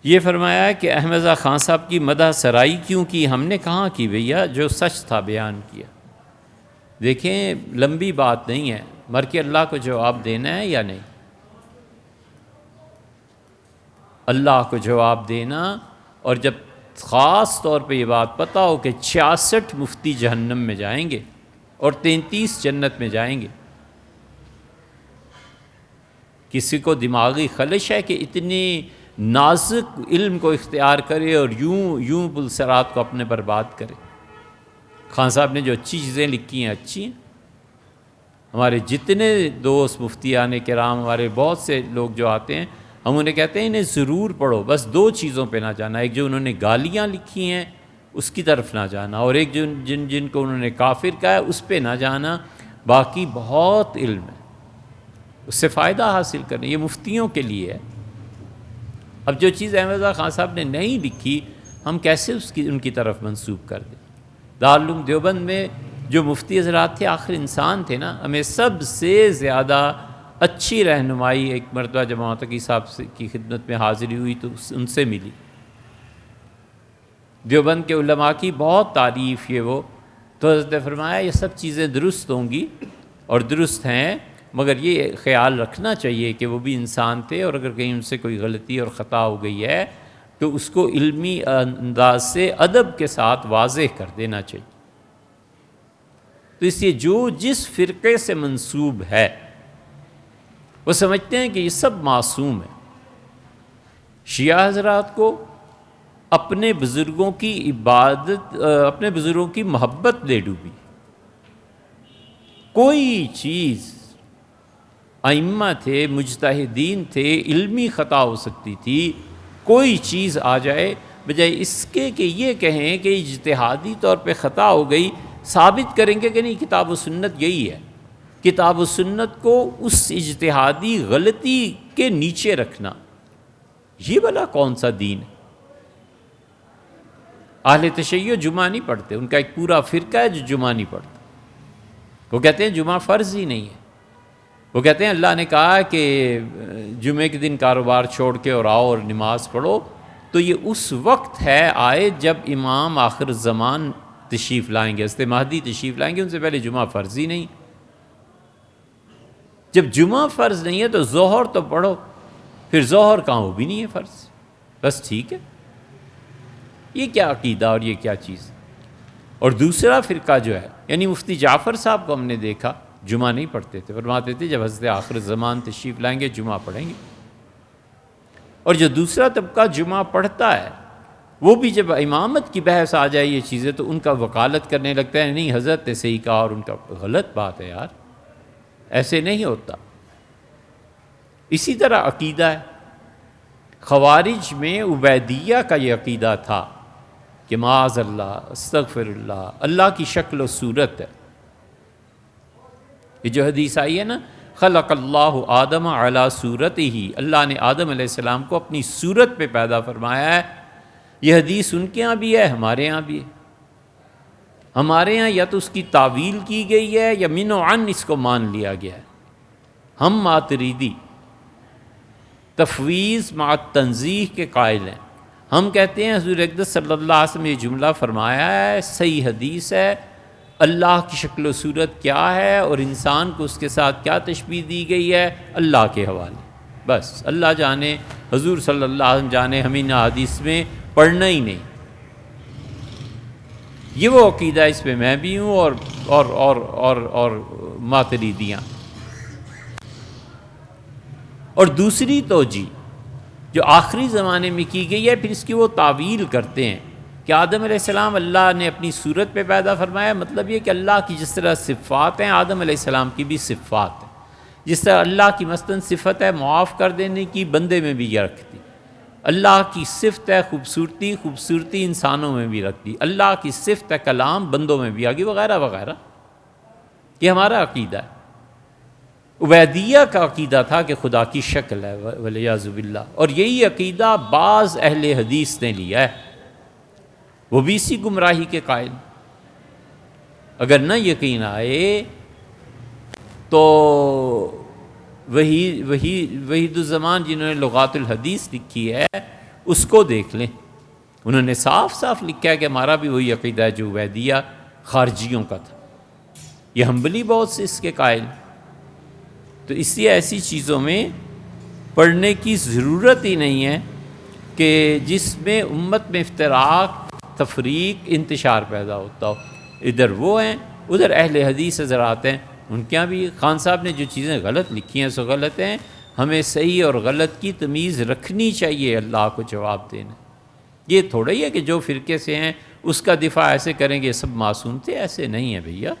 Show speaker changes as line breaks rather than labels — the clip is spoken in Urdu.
یہ فرمایا کہ احمد رضا خان صاحب کی مدح سرائی کیوں کی؟ ہم نے کہاں کی بھیا، جو سچ تھا بیان کیا۔ دیکھیں لمبی بات نہیں ہے، مر کے اللہ کو جواب دینا ہے یا نہیں، اللہ کو جواب دینا۔ اور جب خاص طور پہ یہ بات پتہ ہو کہ 66 مفتی جہنم میں جائیں گے اور 33 جنت میں جائیں گے، کسی کو دماغی خلش ہے کہ اتنی نازک علم کو اختیار کرے اور یوں پلسرات کو اپنے برباد کرے؟ خان صاحب نے جو اچھی چیزیں لکھی ہیں اچھی ہیں۔ ہمارے جتنے دوست مفتیان کرام، ہمارے بہت سے لوگ جو آتے ہیں، ہم انہیں کہتے ہیں انہیں ضرور پڑھو، بس 2 چیزوں پہ نہ جانا، ایک جو انہوں نے گالیاں لکھی ہیں اس کی طرف نہ جانا، اور ایک جن کو انہوں نے کافر کہا ہے اس پہ نہ جانا، باقی بہت علم ہے، اس سے فائدہ حاصل کریں، یہ مفتیوں کے لیے ہے۔ اب جو چیز احمد رضا خان صاحب نے نہیں لکھی، ہم کیسے ان کی طرف منسوب کر دیں؟ دارالعلوم دیوبند میں جو مفتی حضرات تھے آخر انسان تھے نا، ہمیں سب سے زیادہ اچھی رہنمائی ایک مرتبہ جب متقی صاحب کی خدمت میں حاضری ہوئی تو ان سے ملی۔ دیوبند کے علماء کی بہت تعریف یہ وہ، تو حضرت نے فرمایا یہ سب چیزیں درست ہوں گی اور درست ہیں، مگر یہ خیال رکھنا چاہیے کہ وہ بھی انسان تھے، اور اگر کہیں ان سے کوئی غلطی اور خطا ہو گئی ہے تو اس کو علمی انداز سے ادب کے ساتھ واضح کر دینا چاہیے۔ تو اس لیے جو جس فرقے سے منسوب ہے وہ سمجھتے ہیں کہ یہ سب معصوم ہے۔ شیعہ حضرات کو اپنے بزرگوں کی عبادت، اپنے بزرگوں کی محبت لے ڈوبی، کوئی چیز، ائمہ تھے، مجتہدین تھے، علمی خطا ہو سکتی تھی، کوئی چیز آ جائے، بجائے اس کے کہ یہ کہیں کہ اجتہادی طور پہ خطا ہو گئی، ثابت کریں گے کہ نہیں کتاب و سنت یہی ہے۔ کتاب و سنت کو اس اجتہادی غلطی کے نیچے رکھنا، یہ بھلا کون سا دین ہے؟ اہل تشیع جمعہ نہیں پڑھتے، ان کا ایک پورا فرقہ ہے جو جمعہ نہیں پڑھتا، وہ کہتے ہیں جمعہ فرض ہی نہیں ہے، وہ کہتے ہیں اللہ نے کہا کہ جمعے کے دن کاروبار چھوڑ کے اور آؤ اور نماز پڑھو، تو یہ اس وقت ہے آئے جب امام آخر الزمان تشریف لائیں گے، حضرت مہدی تشریف لائیں گے، ان سے پہلے جمعہ فرض ہی نہیں۔ جب جمعہ فرض نہیں ہے تو ظہر تو پڑھو، پھر ظہر کہاں، وہ بھی نہیں ہے فرض، بس ٹھیک ہے۔ یہ کیا عقیدہ اور یہ کیا چیز؟ اور دوسرا فرقہ جو ہے، یعنی مفتی جعفر صاحب کو ہم نے دیکھا جمعہ نہیں پڑھتے تھے، فرماتے تھے جب حضرت آخر زمان تشریف لائیں گے جمعہ پڑھیں گے۔ اور جو دوسرا طبقہ جمعہ پڑھتا ہے، وہ بھی جب امامت کی بحث آ جائے یہ چیزیں تو ان کا وکالت کرنے لگتا ہے، نہیں حضرت نے صحیح کہا، اور ان کا غلط بات ہے یار، ایسے نہیں ہوتا۔ اسی طرح عقیدہ ہے، خوارج میں عبیدیہ کا یہ عقیدہ تھا کہ معاذ اللہ، استغفر اللہ، اللہ کی شکل و صورت ہے۔ یہ جو حدیث آئی ہے نا، خلق اللہ آدم علی صورتہ، اللہ نے آدم علیہ السلام کو اپنی صورت پہ پیدا فرمایا ہے، یہ حدیث ان کے ہاں بھی ہے، ہمارے ہاں بھی ہے۔ ہمارے ہاں یا تو اس کی تعویل کی گئی ہے یا من و عن اس کو مان لیا گیا ہے۔ ہم ماتریدی تفویض مع تنزیہ کے قائل ہیں، ہم کہتے ہیں حضور اقدس صلی اللہ علیہ وسلم نے یہ جملہ فرمایا ہے، صحیح حدیث ہے، اللہ کی شکل و صورت کیا ہے اور انسان کو اس کے ساتھ کیا تشبیہ دی گئی ہے، اللہ کے حوالے، بس اللہ جانے، حضور صلی اللہ علیہ وسلم جانے، ہمیں ان حدیث میں پڑھنا ہی نہیں۔ یہ وہ عقیدہ، اس پہ میں بھی ہوں اور ماتریدیاں۔ اور دوسری توجہ جو آخری زمانے میں کی گئی ہے، پھر اس کی وہ تعویل کرتے ہیں کہ آدم علیہ السلام اللہ نے اپنی صورت پہ پیدا فرمایا، مطلب یہ کہ اللہ کی جس طرح صفات ہیں آدم علیہ السلام کی بھی صفات ہیں، جس طرح اللہ کی مثلاً صفت ہے معاف کر دینے کی، بندے میں بھی یہ رکھتی، اللہ کی صفت ہے خوبصورتی، خوبصورتی انسانوں میں بھی رکھتی، اللہ کی صفت ہے کلام، بندوں میں بھی آگی، وغیرہ وغیرہ۔ یہ ہمارا عقیدہ ہے۔ عبیدیہ کا عقیدہ تھا کہ خدا کی شکل ہے، والعیاذ باللہ، اور یہی عقیدہ بعض اہل حدیث نے لیا ہے، وہ بھی اسی گمراہی کے قائل۔ اگر نہ یقین آئے تو وحید الزمان جنہوں نے لغات الحدیث لکھی ہے، اس کو دیکھ لیں. انہوں نے صاف صاف لکھا ہے کہ ہمارا بھی وہی عقیدہ ہے جو عبیدیہ خارجیوں کا تھا. یہ حنبلی بہت سے اس کے قائل. تو اس لیے ایسی چیزوں میں پڑھنے کی ضرورت ہی نہیں ہے کہ جس میں امت میں افتراق، تفریق، انتشار پیدا ہوتا ہو. ادھر وہ ہیں، ادھر اہل حدیث حضرات ہیں، ان کے یہاں بھی خان صاحب نے جو چیزیں غلط لکھی ہیں سو غلط ہیں. ہمیں صحیح اور غلط کی تمیز رکھنی چاہیے اللہ کو جواب دینا. یہ تھوڑا ہی ہے کہ جو فرقے سے ہیں اس کا دفاع ایسے کریں گے سب معصوم تھے، ایسے نہیں ہے بھیا.